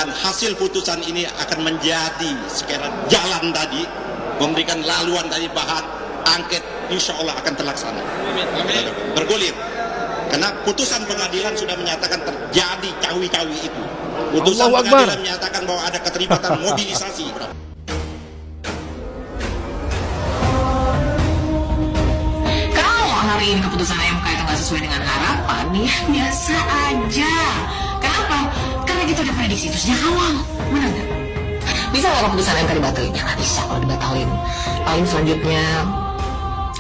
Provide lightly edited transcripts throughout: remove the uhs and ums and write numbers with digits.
Dan hasil putusan ini akan menjadi sekiranya jalan tadi, memberikan laluan dari bahan angket, insya Allah akan terlaksana. Bergulir. Karena putusan pengadilan sudah menyatakan terjadi cawi-cawi itu. Putusan pengadilan menyatakan bahwa ada keterlibatan mobilisasi. Kalau hari ini keputusan MK itu nggak sesuai dengan harapan, ya biasa aja. Kenapa? Karena kita udah prediksi itu sejak awal. Mana enggak? Bisa nggak keputusan MK dibatalin? Ya nggak bisa kalau dibatalin. Paling selanjutnya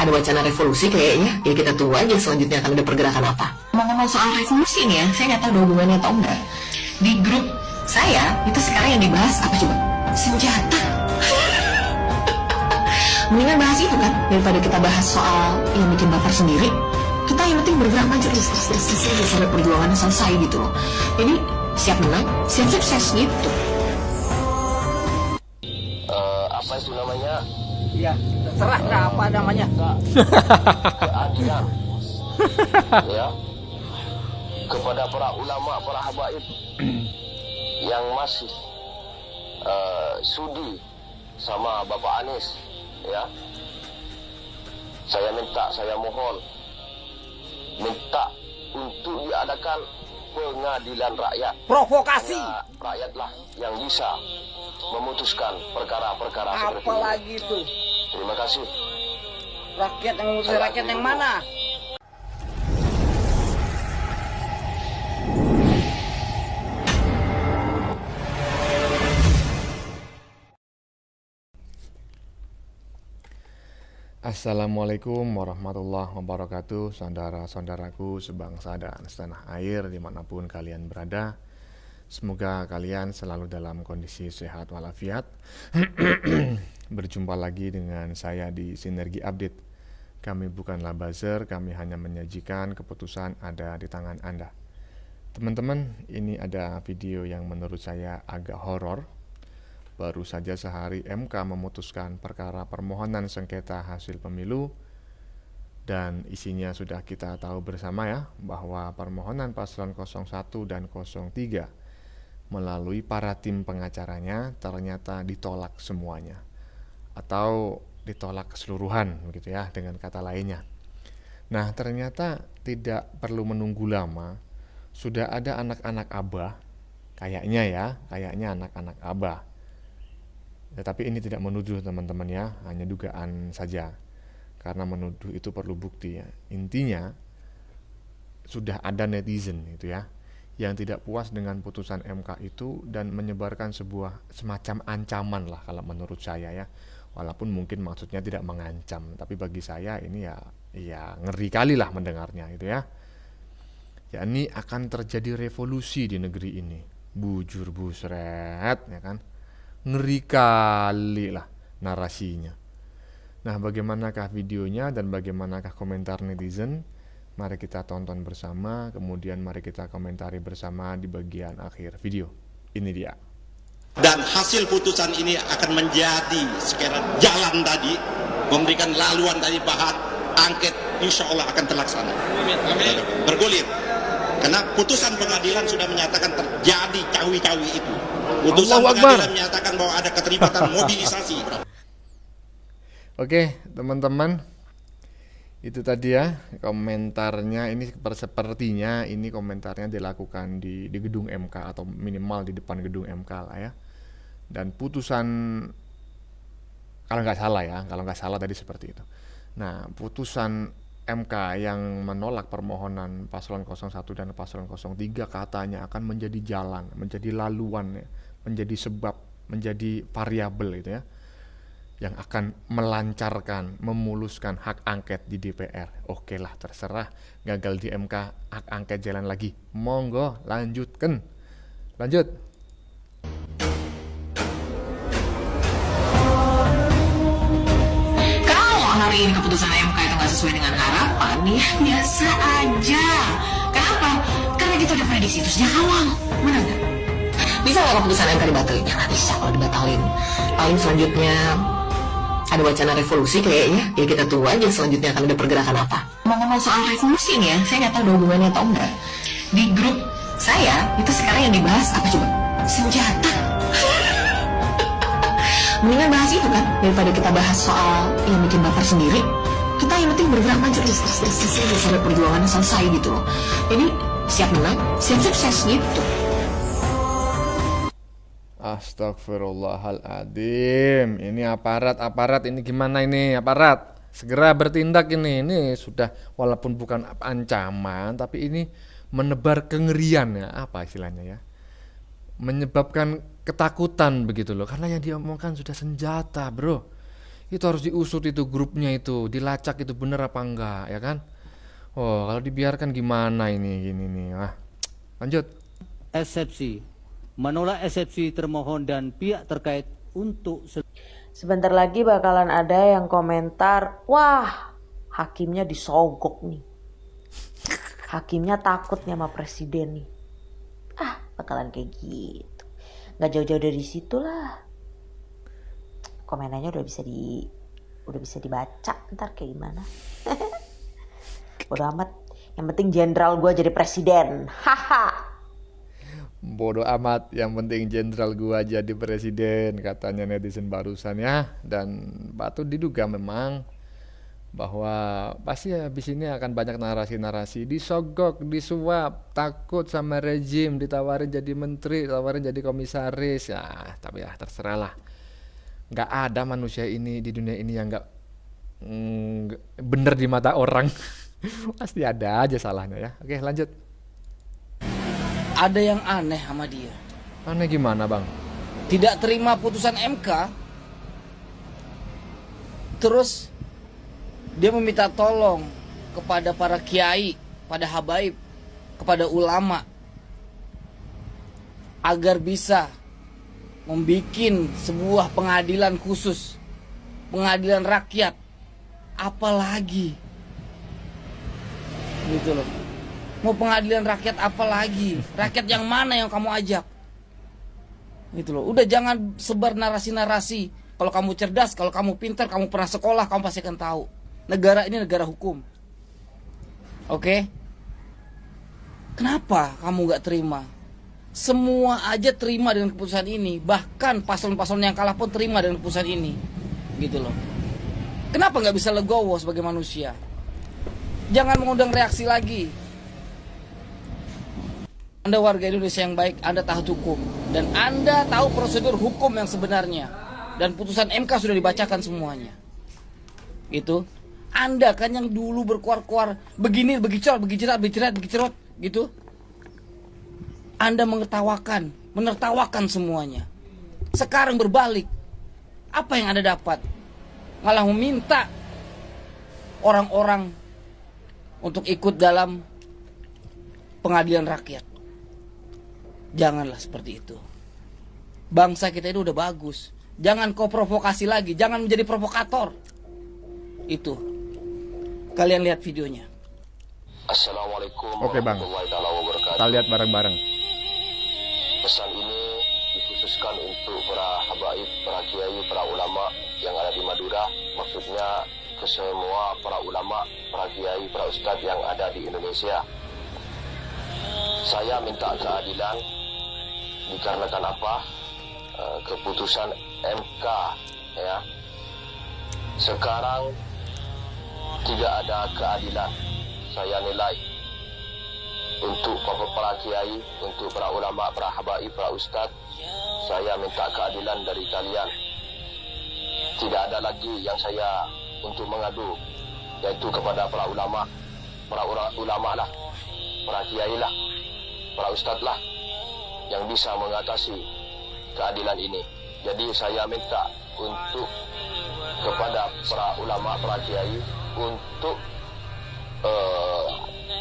ada wacana revolusi kayaknya. Ya kita tunggu aja selanjutnya akan ada pergerakan apa. Ngomong soal revolusi nih ya, saya nggak tahu ada hubungannya atau enggak. Di grup saya itu sekarang yang dibahas apa coba? Senjata. Mendingan bahas itu kan daripada kita bahas soal yang bikin baper sendiri. Kita yang penting bergerak maju terus sampai perjuangannya selesai gitu loh. Jadi siap menang, siap sukses gitu. Apa itu namanya? Ya, terserah apa namanya. Keadilan. Ya. Kepada para ulama, para habaib yang masih sudi sama Bapak Anies, ya. Saya mohon minta untuk diadakan pengadilan rakyat. Provokasi. Rakyatlah yang bisa memutuskan perkara-perkara seperti ini. Apalagi itu. Terima kasih. Rakyat yang ngurus rakyat yang mana? Assalamualaikum warahmatullahi wabarakatuh, saudara-saudaraku sebangsa dan setanah air dimanapun kalian berada. Semoga kalian selalu dalam kondisi sehat walafiat. Berjumpa lagi dengan saya di Sinergi Update. Kami bukanlah buzzer, kami hanya menyajikan keputusan ada di tangan Anda. Teman-teman, ini ada video yang menurut saya agak horor. Baru saja sehari MK memutuskan perkara permohonan sengketa hasil pemilu, dan isinya sudah kita tahu bersama ya, bahwa permohonan paslon 01 dan 03 melalui para tim pengacaranya ternyata ditolak semuanya, atau ditolak keseluruhan begitu ya dengan kata lainnya. Nah, ternyata tidak perlu menunggu lama, sudah ada anak-anak abah, kayaknya anak-anak abah. Tetapi ini tidak menuduh teman-teman ya, hanya dugaan saja. Karena menuduh itu perlu bukti ya. Intinya sudah ada netizen itu ya, yang tidak puas dengan putusan MK itu dan menyebarkan sebuah semacam ancaman lah kalau menurut saya ya. Walaupun mungkin maksudnya tidak mengancam, tapi bagi saya ini ya ngeri kali lah mendengarnya itu ya. Ya ini akan terjadi revolusi di negeri ini. Bujur busret ya kan. Ngeri kali lah narasinya. Nah, bagaimanakah videonya dan bagaimanakah komentar netizen? Mari kita tonton bersama, kemudian mari kita komentari bersama di bagian akhir video. Ini dia. Dan hasil putusan ini akan menjadi sekiranya jalan tadi, memberikan laluan dari bahan angket, insya Allah akan terlaksana. Bergulir. Karena putusan pengadilan sudah menyatakan terjadi cawi-cawi itu. Putusan pengadilan menyatakan bahwa ada keterlibatan mobilisasi. Oke, teman-teman, itu tadi ya komentarnya. Ini sepertinya ini komentarnya dilakukan di gedung MK atau minimal di depan gedung MK lah ya. Dan putusan, kalau nggak salah tadi seperti itu. Nah, putusan MK yang menolak permohonan paslon 01 dan paslon 03 katanya akan menjadi jalan, menjadi laluan ya, menjadi sebab, menjadi variabel gitu ya, yang akan melancarkan, memuluskan hak angket di DPR. Oke lah, terserah, gagal di MK, hak angket jalan lagi. Monggo, lanjutkan. Lanjut. Kalau hari ini keputusan MK itu nggak sesuai dengan harapan, ya biasa aja. Kenapa? Karena kita udah prediksi itu sejak awal. Mana enggak? Bisa nggak keputusan MK dibatalin? Ya nggak bisa kalau dibatalin. Paling selanjutnya ada wacana revolusi kayaknya. Ya kita tunggu aja selanjutnya akan ada pergerakan apa. Ngomong soal revolusi nih ya, saya nggak tahu ada hubungannya atau enggak. Di grup saya itu sekarang yang dibahas apa coba? senjata. Mendingan bahas itu kan daripada kita bahas soal yang bikin baper sendiri. Kita yang penting bergerak maju sampai perjuangannya selesai gitu loh. Jadi siap menang, siap sukses gitu. Astagfirullahaladzim. Ini aparat ini gimana ini aparat? Segera bertindak ini sudah walaupun bukan ancaman tapi ini menebar kengerian ya, apa istilahnya ya? Menyebabkan ketakutan begitu loh, karena yang diomongkan sudah senjata, bro. Itu harus diusut itu grupnya itu, dilacak itu bener apa enggak, ya kan? Oh, kalau dibiarkan gimana ini gini nih. Lanjut. Eksepsi. Menolak eksepsi termohon dan pihak terkait untuk sebentar lagi bakalan ada yang komentar, wah, hakimnya disogok nih. Hakimnya takut nih sama presiden nih. Bakalan kayak gitu. Gak jauh-jauh dari situ lah. Komenannya udah bisa dibaca ntar kayak gimana. Bodoh amat. Yang penting jenderal gue jadi presiden. Haha. Bodoh amat, yang penting jenderal gua jadi presiden, katanya netizen barusan ya. Dan patut diduga memang bahwa pasti habis ini akan banyak narasi-narasi disogok, disuap, takut sama rezim, ditawarin jadi menteri, ditawarin jadi komisaris. Ya, tapi ya terserah lah. Gak ada manusia ini di dunia ini yang gak bener di mata orang. Pasti ada aja salahnya ya. Oke, lanjut. Ada yang aneh sama dia. Aneh gimana, Bang? Tidak terima putusan MK. Terus dia meminta tolong kepada para kiai, pada habaib, kepada ulama agar bisa membikin sebuah pengadilan khusus, pengadilan rakyat. Apalagi gitu loh. Mau pengadilan rakyat apa lagi? Rakyat yang mana yang kamu ajak? Gitu loh. Udah jangan sebar narasi-narasi. Kalau kamu cerdas, kalau kamu pintar, kamu pernah sekolah, kamu pasti akan tahu. Negara ini negara hukum. Oke? Kenapa kamu gak terima? Semua aja terima dengan keputusan ini. Bahkan paslon-paslon yang kalah pun terima dengan keputusan ini. Gitu loh. Kenapa gak bisa legowo sebagai manusia? Jangan mengundang reaksi lagi. Anda warga Indonesia yang baik, Anda taat hukum. Dan Anda tahu prosedur hukum yang sebenarnya. Dan putusan MK sudah dibacakan semuanya. Gitu. Anda kan yang dulu berkuar-kuar begini, begicerot, begicerot, gitu. Anda menertawakan semuanya. Sekarang berbalik. Apa yang Anda dapat? Malah meminta orang-orang untuk ikut dalam pengadilan rakyat. Janganlah seperti itu. Bangsa kita itu udah bagus. Jangan kau provokasi lagi. Jangan menjadi provokator. Itu. Kalian lihat videonya. Assalamualaikum Bang. warahmatullahi wabarakatuh. Kita lihat bareng-bareng. Pesan ini dikhususkan untuk para habaib, para kiai, para ulama yang ada di Madura. Maksudnya ke semua para ulama, para kiai, para ustadz yang ada di Indonesia. Saya minta keadilan dikarenakan apa? Keputusan MK ya. Sekarang tidak ada keadilan. Saya nilai untuk para kiai, untuk para ulama, para habaib, para ustadz, saya minta keadilan dari kalian. Tidak ada lagi yang saya untuk mengadu, yaitu kepada para ulama lah, para kiai lah, para ustadz lah yang bisa mengatasi keadilan ini. Jadi saya minta untuk kepada para ulama, para kiai untuk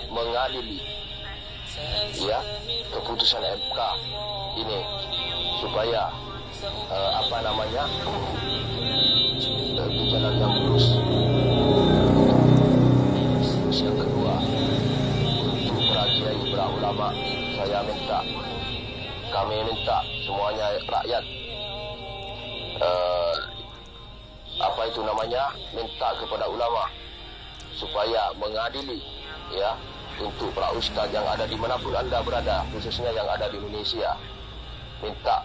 mengadili ya keputusan MK ini supaya di jalan yang lurus. Terus yang kedua, untuk para kiai, para ulama, kami minta semuanya rakyat minta kepada ulama supaya mengadili ya untuk para ustaz yang ada dimanapun Anda berada, khususnya yang ada di Indonesia. minta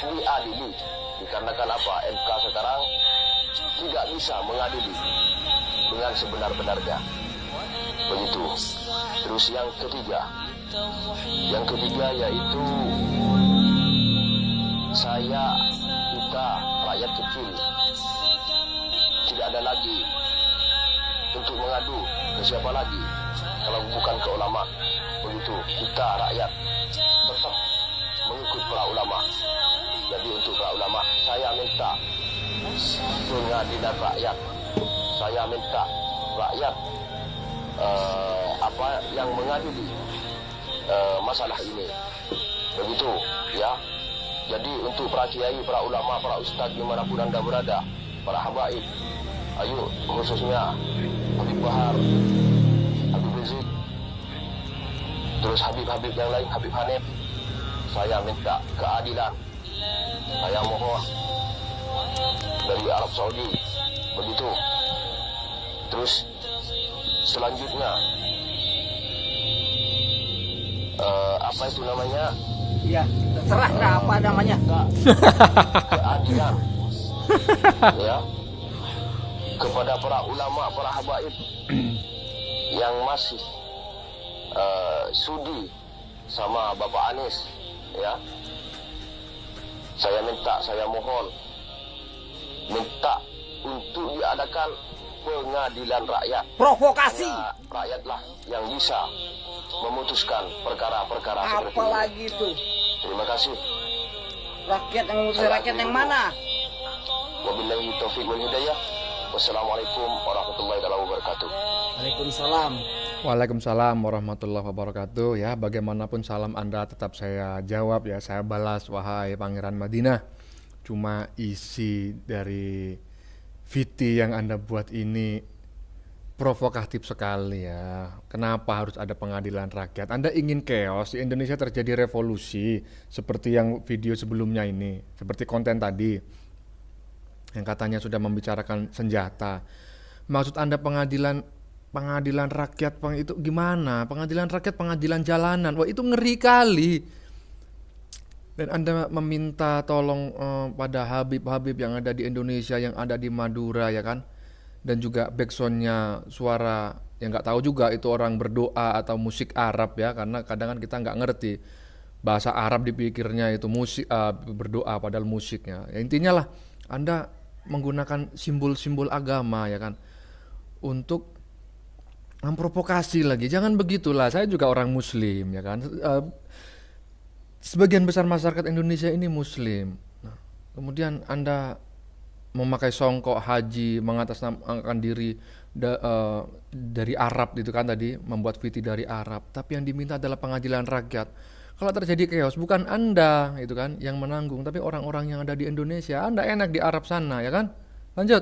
diadili. Dikarenakan apa? MK sekarang tidak bisa mengadili dengan sebenar-benarnya. Begitu. Terus yang ketiga yaitu kita rakyat kecil tidak ada lagi untuk mengadu ke siapa lagi kalau bukan ke ulama. Begitu. Kita rakyat tetap mengikut para ulama. Jadi untuk para ulama, saya minta pengadilan rakyat. Saya minta rakyat yang mengadili masalah ini. Begitu, ya. Jadi untuk para kiai, para ulama, para ustadz dimanapun Anda berada, para habaib, ayo khususnya Habib Bahar, Habib Rizik, terus Habib-Habib yang lain, Habib Hanif, saya minta keadilan. Saya mohon dari Arab Saudi. Begitu. Terus selanjutnya apa itu namanya? Ya, terserah apa namanya. Keadilan. Ya. Kepada para ulama, para habaib yang masih sudi sama Bapak Anies, ya. Saya mohon minta untuk diadakan pengadilan rakyat. Provokasi. Rakyatlah yang bisa memutuskan perkara-perkara seperti ini. Apalagi itu. Terima kasih. Rakyat yang memutuskan, rakyat yang mana? Wabillahi taufiq wal hidayah. Wassalamualaikum warahmatullahi wabarakatuh. Waalaikumsalam. Waalaikumsalam warahmatullahi wabarakatuh. Ya, bagaimanapun salam Anda tetap saya jawab ya, saya balas, wahai Pangeran Madinah. Cuma isi dari VT yang Anda buat ini provokatif sekali ya. Kenapa harus ada pengadilan rakyat? Anda ingin chaos, di Indonesia terjadi revolusi seperti yang video sebelumnya ini, seperti konten tadi yang katanya sudah membicarakan senjata. Maksud Anda pengadilan rakyat itu gimana? Pengadilan rakyat, pengadilan jalanan. Wah, itu ngeri kali. Dan Anda meminta tolong pada Habib-Habib yang ada di Indonesia, yang ada di Madura ya kan. Dan juga backsoundnya suara yang nggak tahu juga itu orang berdoa atau musik Arab ya, karena kadang kan kita nggak ngerti bahasa Arab, dipikirnya itu musik berdoa padahal musiknya. Ya, intinya lah Anda menggunakan simbol-simbol agama ya kan untuk memprovokasi lagi. Jangan begitulah. Saya juga orang Muslim ya kan. Sebagian besar masyarakat Indonesia ini Muslim. Nah, kemudian Anda memakai songkok haji, mengatasnamakan diri dari Arab itu kan tadi, membuat VT dari Arab. Tapi yang diminta adalah pengadilan rakyat. Kalau terjadi chaos, bukan Anda itu kan yang menanggung, tapi orang-orang yang ada di Indonesia. Anda enak di Arab sana ya kan. Lanjut.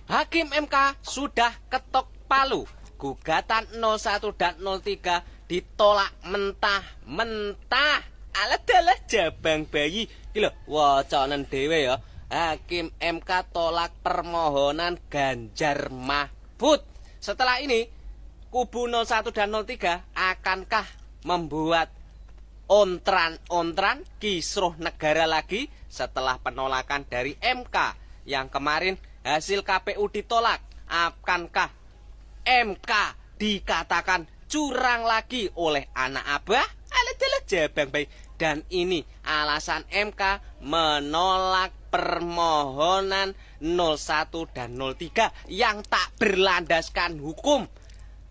Hakim MK sudah ketok palu. Gugatan 01 dan 03 ditolak mentah-mentah. Alah jabang bayi. Iki lho, wacanen dhewe ya. Hakim MK tolak permohonan Ganjar Mahfud. Setelah ini, kubu 01 dan 03 akankah membuat ontran kisruh negara lagi setelah penolakan dari MK yang kemarin hasil KPU ditolak? Akankah MK dikatakan curang lagi oleh anak abah? Alah jabang bayi. Dan ini alasan MK menolak permohonan 01 dan 03 yang tak berlandaskan hukum.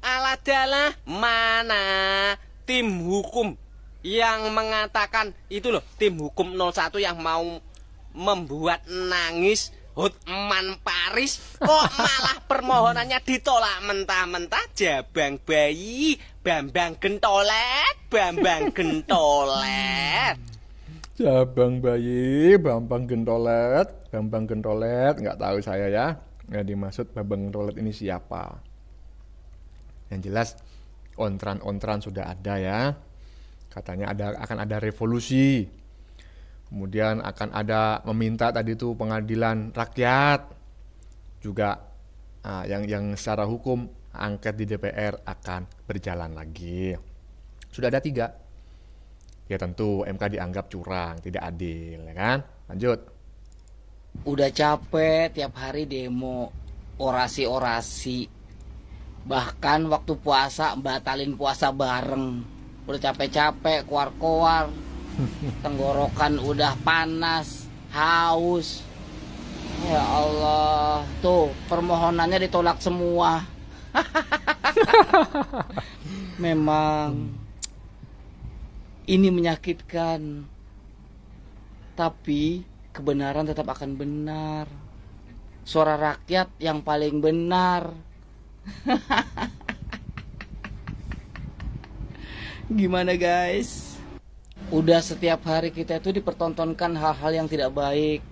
Aladalah mana tim hukum yang mengatakan itu loh, tim hukum 01 yang mau membuat nangis Hotman Paris, kok malah permohonannya ditolak mentah-mentah? Jabang bayi, Bambang Gentolet. Jabang bayi, Bambang Gentolet, nggak tahu saya ya. Yang dimaksud Bambang Gentolet ini siapa? Yang jelas ontran sudah ada ya. Katanya akan ada revolusi. Kemudian akan ada meminta tadi itu pengadilan rakyat. Juga yang secara hukum angket di DPR akan berjalan lagi. Sudah ada 3. Ya tentu MK dianggap curang, tidak adil, ya kan? Lanjut. Udah capek tiap hari demo, orasi-orasi. Bahkan waktu puasa batalin puasa bareng. Udah capek-capek, keluar-keluar. Tenggorokan udah panas, haus. Ya Allah, tuh permohonannya ditolak semua. Memang ini menyakitkan. Tapi kebenaran tetap akan benar. Suara rakyat yang paling benar. Gimana guys? Udah setiap hari kita itu dipertontonkan hal-hal yang tidak baik.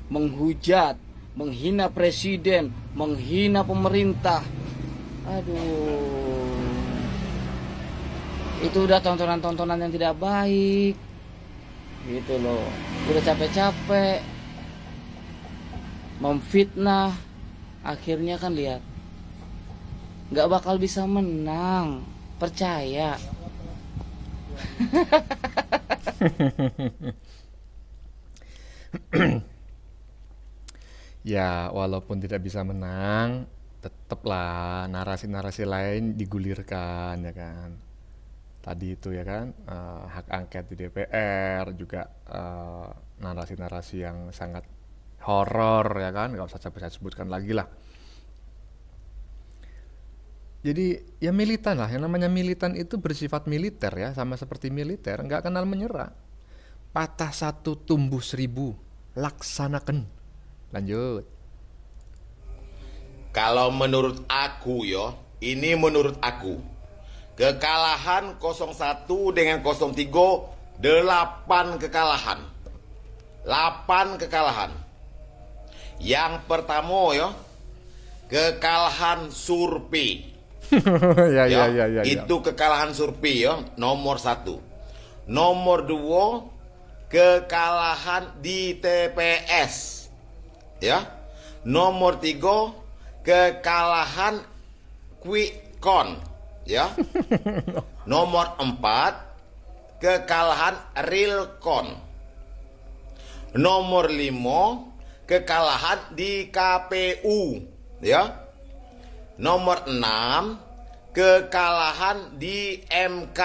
Menghujat, menghina presiden, menghina pemerintah. Aduh. Itu udah tontonan-tontonan yang tidak baik. Gitu loh. Udah capek-capek memfitnah. Akhirnya kan lihat, gak bakal bisa menang. Percaya. Ya walaupun tidak bisa menang, tetaplah narasi-narasi lain digulirkan, ya kan. Tadi itu ya kan, hak angket di DPR juga, narasi-narasi yang sangat horor, ya kan, nggak usah saya sebutkan lagi lah. Jadi ya militan lah, yang namanya militan itu bersifat militer ya, sama seperti militer, nggak kenal menyerah. Patah satu tumbuh seribu, laksanakan. Lanjut. Kalau menurut aku ini menurut aku. Kekalahan 01 dengan 03, 8 kekalahan. 8 kekalahan. Yang pertama kekalahan survei. Ya. Itu kekalahan survei nomor 1. Nomor 2 kekalahan di TPS. Nomor 3 kekalahan quick count. Nomor 4 kekalahan real count. Nomor 5 kekalahan di KPU. Nomor 6 kekalahan di MK.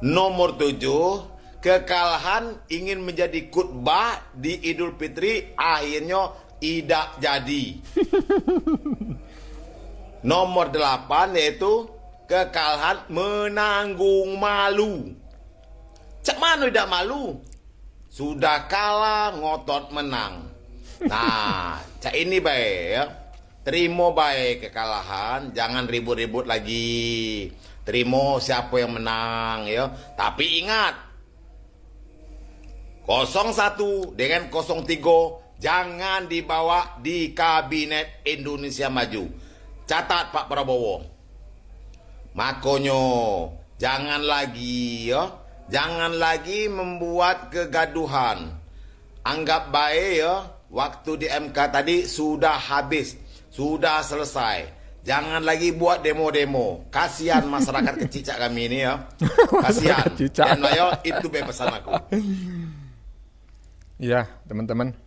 Nomor 7 kekalahan ingin menjadi khutbah di Idul Fitri, akhirnya tidak jadi. Nomor 8 yaitu kekalahan menanggung malu. Cak mana tidak malu? Sudah kalah ngotot menang. Nah, cak ini baik Terima baik kekalahan, jangan ribut-ribut lagi. Terima siapa yang menang Tapi ingat, 01 dengan 03 jangan dibawa di Kabinet Indonesia Maju. Catat Pak Prabowo. Makanya jangan lagi membuat kegaduhan. Anggap baik waktu di MK tadi sudah habis, sudah selesai. Jangan lagi buat demo-demo. Kasihan masyarakat kecicak kami ini Kasihan. Dan itu pesan aku. Ya teman-teman,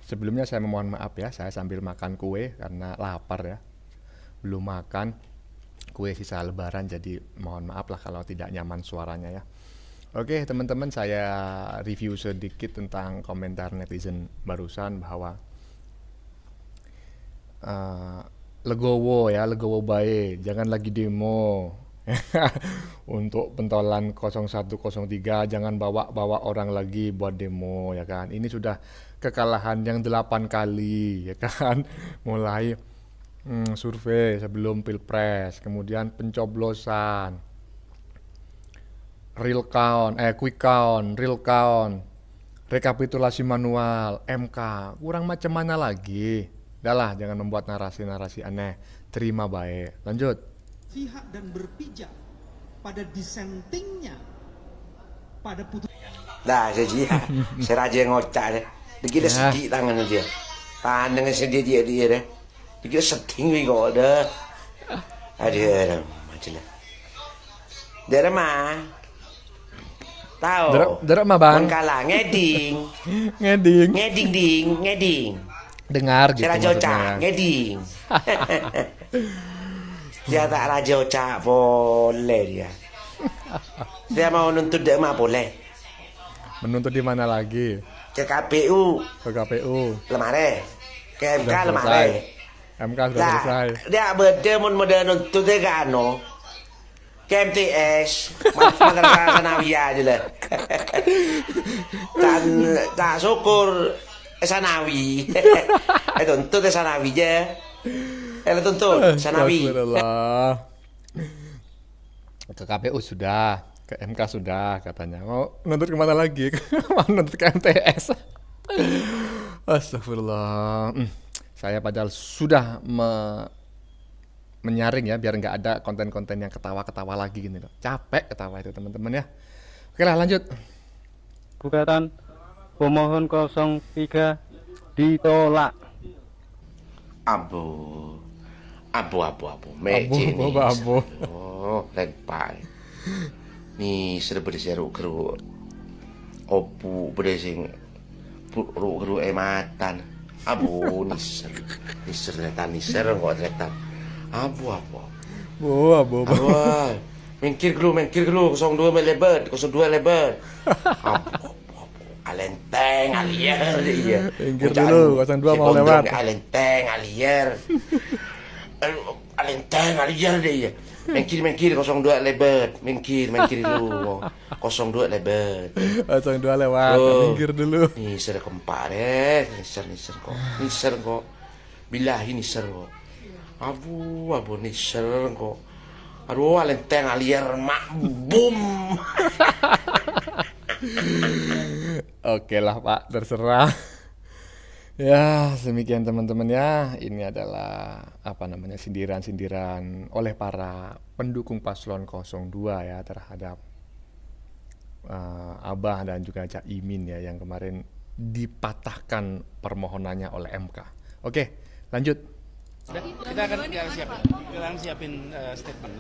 sebelumnya saya memohon maaf ya, saya sambil makan kue karena lapar ya, belum makan kue sisa lebaran, jadi mohon maaf lah kalau tidak nyaman suaranya ya. Oke teman-teman, saya review sedikit tentang komentar netizen barusan bahwa legowo bae, jangan lagi demo. Untuk pentolan 0103 jangan bawa orang lagi buat demo ya kan. Ini sudah kekalahan yang 8 kali ya kan. Mulai survei sebelum pilpres, kemudian pencoblosan, quick count, real count, rekapitulasi manual, MK, kurang macam mana lagi. Udahlah, jangan membuat narasi-narasi aneh. Terima baik. Lanjut. Pihak dan berpijak pada dissentingnya pada putusan. Dah saya raja ngocak deh. Dia sedih tangan dia. Pandang sedih dia deh. Dia sedih kok dah. Ada macam lah. Dia mah Tahu. Derek mah bang. Mengkalah ngeding. Ngeding. Ngeding. Dengar gitu. Si Raja Ocak ngeding. Dia tak Raja Ocak boleh dia. Dia mau nuntut dia mah boleh. Menuntut di mana lagi? Ke KPU. Ke KPU. Lemare. Ke MK Sudah lemare. MK sudah selesai. Dia berde mun model nuntut dia kan no. Ke MTS. Madrasah Sanawiyah aja lah. Tak syukur Sanawi. Tuntut Sanawi aja. Tuntut Sanawi. Ke KPU sudah, ke MK sudah katanya. Mau nuntut kemana lagi? Mau nuntut ke MTS. Astagfirullah. Saya padahal sudah menyaring ya, biar nggak ada konten-konten yang ketawa-ketawa lagi gini loh. Capek ketawa itu teman-teman ya. Oke lah lanjut. Gugatan pemohon 03 ditolak. Abu. Abu. Oh, lepak. Ni sudah berseruk keruk. Opu bersing keruk matan. Abu niser kok ternyata. Abu. Mengkir dulu 02 lebat. Abu. Alenteng alier dia. Mengkir dulu 02 mau lewat. Alenteng alier. Alenteng alier dia. Mengkir 02 lebat. Mengkir dulu. 02 lebat. 02 lewat. Mengkir dulu. Niser kempak deh. Niser kok. Bilahi niser kok. Abu niser kok. Aduh, alenteng alier mak bum. Oke lah Pak, terserah. Ya, demikian teman-teman ya. Ini adalah sindiran-sindiran oleh para pendukung paslon 02 ya terhadap Abah dan juga Cak Imin ya yang kemarin dipatahkan permohonannya oleh MK. Oke, lanjut. Kita akan siapin statement.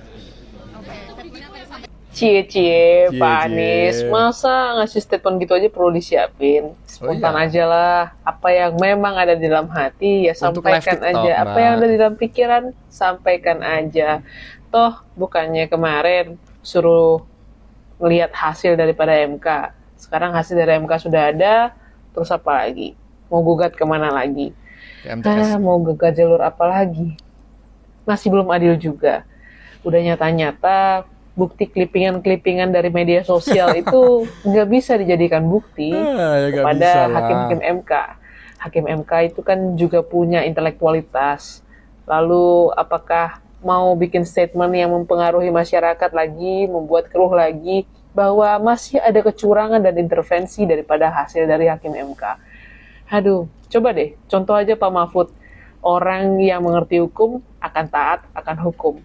Cie, Pak Anies, masa ngasih statement gitu aja perlu disiapin? Spontan aja lah. Apa yang memang ada di dalam hati ya sampaikan aja. Apa yang ada di dalam pikiran sampaikan aja. Toh bukannya kemarin suruh melihat hasil daripada MK. Sekarang hasil dari MK sudah ada, terus apa lagi? Mau gugat kemana lagi? Mau gugat jalur apa lagi? Masih belum adil juga. Udah nyata-nyata bukti clippingan dari media sosial itu nggak bisa dijadikan bukti kepada hakim-hakim MK. Hakim MK itu kan juga punya intelektualitas. Lalu apakah mau bikin statement yang mempengaruhi masyarakat lagi, membuat keruh lagi bahwa masih ada kecurangan dan intervensi daripada hasil dari hakim MK? Aduh, coba deh, contoh aja Pak Mahfud. Orang yang mengerti hukum akan taat akan hukum.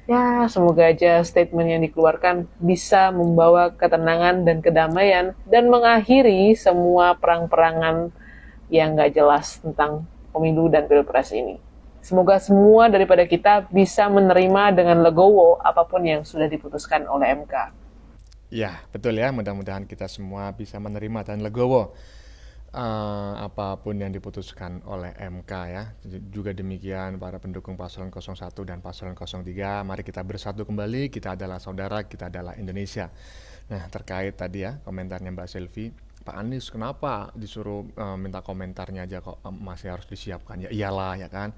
Ya, semoga aja statement yang dikeluarkan bisa membawa ketenangan dan kedamaian dan mengakhiri semua perang-perangan yang nggak jelas tentang pemilu dan pilpres ini. Semoga semua daripada kita bisa menerima dengan legowo apapun yang sudah diputuskan oleh MK. Ya, betul ya. Mudah-mudahan kita semua bisa menerima dan legowo apapun yang diputuskan oleh MK ya. Juga demikian para pendukung paslon 01 dan paslon 03, mari kita bersatu kembali, kita adalah saudara, kita adalah Indonesia. Nah, terkait tadi ya komentarnya Mbak Selvi, Pak Anies kenapa disuruh minta komentarnya aja kok masih harus disiapkan? Ya iyalah ya kan,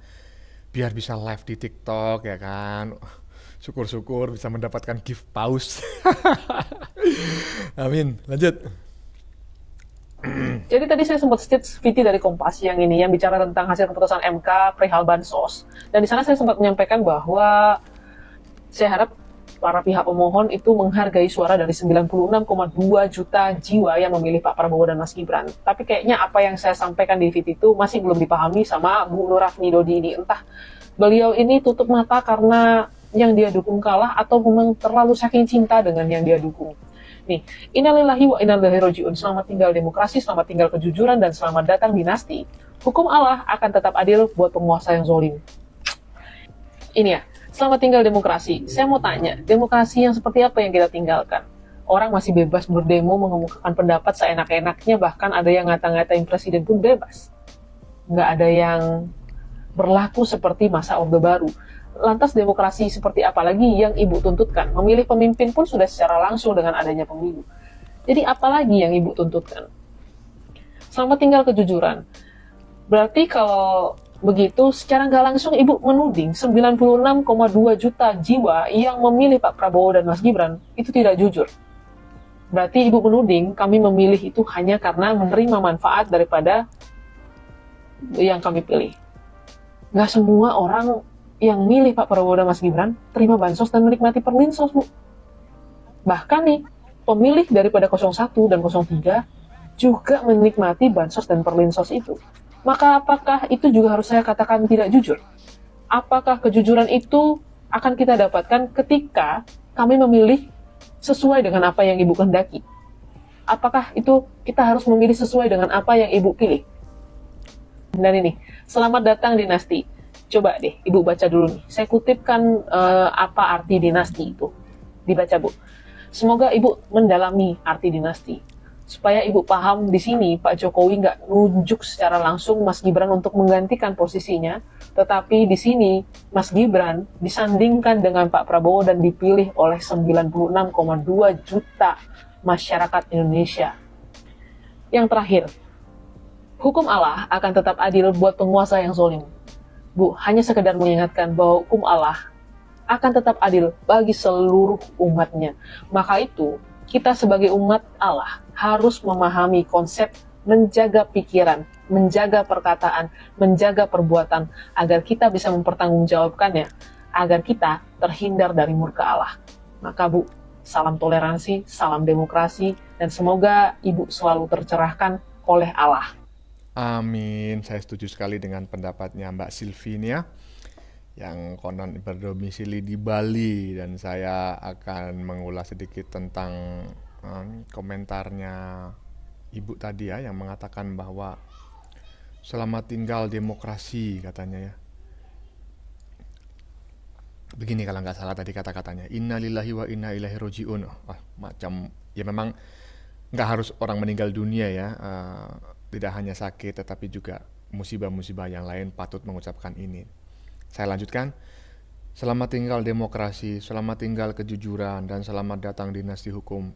biar bisa live di TikTok ya kan. Syukur-syukur bisa mendapatkan gift paus. Amin, lanjut. Jadi tadi saya sempat state VT dari Kompas yang ini yang bicara tentang hasil keputusan MK perihal bansos, dan di sana saya sempat menyampaikan bahwa saya harap para pihak pemohon itu menghargai suara dari 96,2 juta jiwa yang memilih Pak Prabowo dan Mas Gibran. Tapi kayaknya apa yang saya sampaikan di VT itu masih belum dipahami sama Bu Nur Rafni Dodi ini. Entah beliau ini tutup mata karena yang dia dukung kalah atau memang terlalu saking cinta dengan yang dia dukung. Nih, innalillahi wa inna ilaihi raji'un. Selamat tinggal demokrasi, selamat tinggal kejujuran, dan selamat datang dinasti. Hukum Allah akan tetap adil buat penguasa yang zolim. Ini ya, selamat tinggal demokrasi. Saya mau tanya, demokrasi yang seperti apa yang kita tinggalkan? Orang masih bebas berdemo, mengemukakan pendapat seenak-enaknya, bahkan ada yang ngata-ngatain presiden pun bebas. Nggak ada yang berlaku seperti masa Orde Baru. Lantas demokrasi seperti apa lagi yang Ibu tuntutkan? Memilih pemimpin pun sudah secara langsung dengan adanya pemilu. Jadi apalagi yang Ibu tuntutkan? Selamat tinggal kejujuran. Berarti kalau begitu, secara nggak langsung Ibu menuding 96,2 juta jiwa yang memilih Pak Prabowo dan Mas Gibran itu tidak jujur. Berarti Ibu menuding kami memilih itu hanya karena menerima manfaat daripada yang kami pilih. Nggak semua orang yang milih Pak Prabowo dan Mas Gibran terima bansos dan menikmati perlinsos, Bu. Bahkan nih, pemilih daripada 01 dan 03 juga menikmati bansos dan perlinsos itu. Maka apakah itu juga harus saya katakan tidak jujur? Apakah kejujuran itu akan kita dapatkan ketika kami memilih sesuai dengan apa yang Ibu kehendaki? Apakah itu kita harus memilih sesuai dengan apa yang Ibu pilih? Dan ini, selamat datang dinasti. Coba deh, Ibu baca dulu nih. Saya kutipkan apa arti dinasti itu. Dibaca, Bu. Semoga Ibu mendalami arti dinasti. Supaya Ibu paham di sini Pak Jokowi nggak nunjuk secara langsung Mas Gibran untuk menggantikan posisinya, tetapi di sini Mas Gibran disandingkan dengan Pak Prabowo dan dipilih oleh 96,2 juta masyarakat Indonesia. Yang terakhir, hukum Allah akan tetap adil buat penguasa yang zalim. Bu, hanya sekedar mengingatkan bahwa hukum Allah akan tetap adil bagi seluruh umatnya. Maka itu, kita sebagai umat Allah harus memahami konsep menjaga pikiran, menjaga perkataan, menjaga perbuatan, agar kita bisa mempertanggungjawabkannya, agar kita terhindar dari murka Allah. Maka Bu, salam toleransi, salam demokrasi, dan semoga Ibu selalu tercerahkan oleh Allah. Amin, saya setuju sekali dengan pendapatnya Mbak Silvi ini ya, yang konon berdomisili di Bali, dan saya akan mengulas sedikit tentang komentarnya Ibu tadi ya, yang mengatakan bahwa selamat tinggal demokrasi katanya ya. Begini kalau nggak salah tadi kata-katanya, innalillahi wa inna ilaihi roji'un. Macam ya, memang nggak harus orang meninggal dunia ya, tidak hanya sakit tetapi juga musibah-musibah yang lain patut mengucapkan ini. Saya lanjutkan. Selamat tinggal demokrasi, selamat tinggal kejujuran, dan selamat datang dinasti hukum.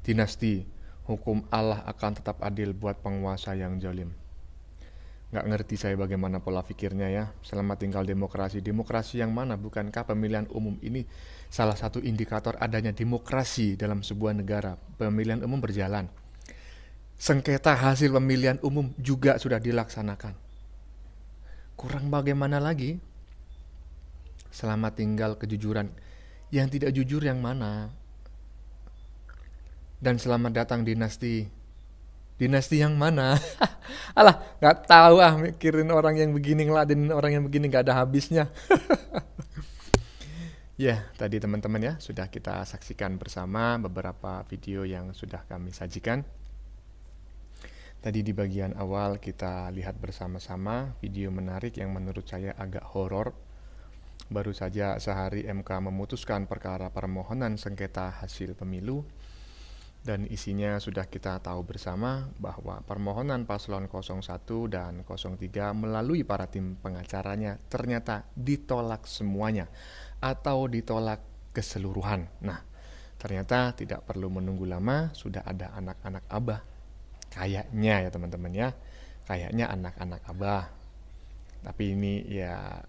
Dinasti hukum Allah akan tetap adil buat penguasa yang zalim. Nggak ngerti saya bagaimana pola pikirnya ya. Selamat tinggal demokrasi. Demokrasi yang mana? Bukankah pemilihan umum ini salah satu indikator adanya demokrasi dalam sebuah negara? Pemilihan umum berjalan. Sengketa hasil pemilihan umum juga sudah dilaksanakan. Kurang bagaimana lagi? Selamat tinggal kejujuran. Yang tidak jujur yang mana? Dan selamat datang dinasti. Dinasti yang mana? Alah, gak tahu mikirin orang yang begini, ngeladenin orang yang begini gak ada habisnya. Ya, tadi teman-teman ya, sudah kita saksikan bersama beberapa video yang sudah kami sajikan. Tadi di bagian awal kita lihat bersama-sama video menarik yang menurut saya agak horor. Baru saja sehari MK memutuskan perkara permohonan sengketa hasil pemilu, dan isinya sudah kita tahu bersama bahwa permohonan paslon 01 dan 03 melalui para tim pengacaranya ternyata ditolak semuanya atau ditolak keseluruhan. Nah, ternyata tidak perlu menunggu lama, sudah ada anak-anak Abah. Kayaknya ya teman-teman ya, kayaknya anak-anak Abah. Tapi ini ya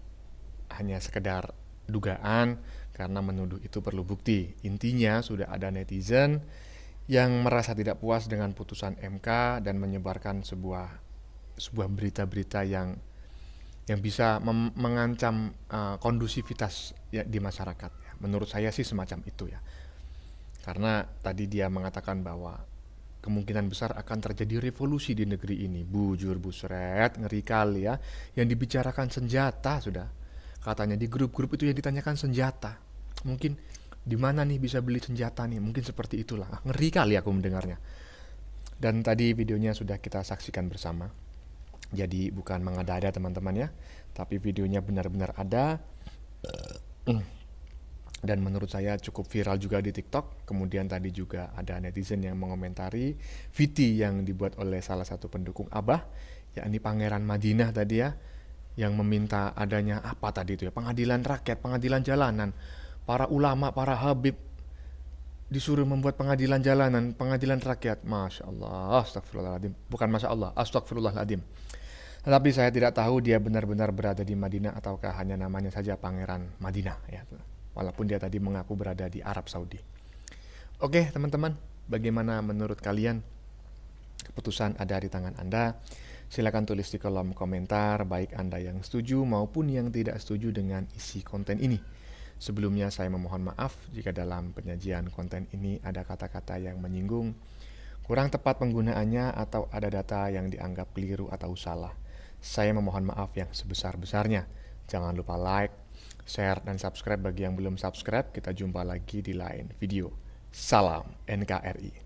hanya sekedar dugaan karena menuduh itu perlu bukti. Intinya sudah ada netizen yang merasa tidak puas dengan putusan MK dan menyebarkan sebuah berita-berita yang bisa mengancam kondusivitas ya, di masyarakat. Menurut saya sih semacam itu ya. Karena tadi dia mengatakan bahwa kemungkinan besar akan terjadi revolusi di negeri ini. Bujur busret, ngeri kali ya. Yang dibicarakan senjata sudah. Katanya di grup-grup itu yang ditanyakan senjata. Mungkin di mana nih bisa beli senjata nih? Mungkin seperti itulah. Ngeri kali aku mendengarnya. Dan tadi videonya sudah kita saksikan bersama. Jadi bukan mengada-ada teman-teman ya. Tapi videonya benar-benar ada. dan menurut saya cukup viral juga di TikTok. Kemudian tadi juga ada netizen yang mengomentari VT yang dibuat oleh salah satu pendukung Abah, yakni Pangeran Madinah tadi ya, yang meminta adanya apa tadi itu ya, pengadilan rakyat, pengadilan jalanan. Para ulama, para habib disuruh membuat pengadilan jalanan, pengadilan rakyat. Masya Allah, astagfirullahaladzim. Bukan Masya Allah, astagfirullahaladzim. Tetapi saya tidak tahu dia benar-benar berada di Madinah ataukah hanya namanya saja Pangeran Madinah ya. Walaupun dia tadi mengaku berada di Arab Saudi. Oke teman-teman, bagaimana menurut kalian? Keputusan ada di tangan Anda. Silakan tulis di kolom komentar, baik Anda yang setuju maupun yang tidak setuju dengan isi konten ini. Sebelumnya saya memohon maaf jika dalam penyajian konten ini ada kata-kata yang menyinggung, kurang tepat penggunaannya, atau ada data yang dianggap keliru atau salah. Saya memohon maaf yang sebesar-besarnya. Jangan lupa like, share, dan subscribe bagi yang belum subscribe. Kita jumpa lagi di lain video. Salam NKRI.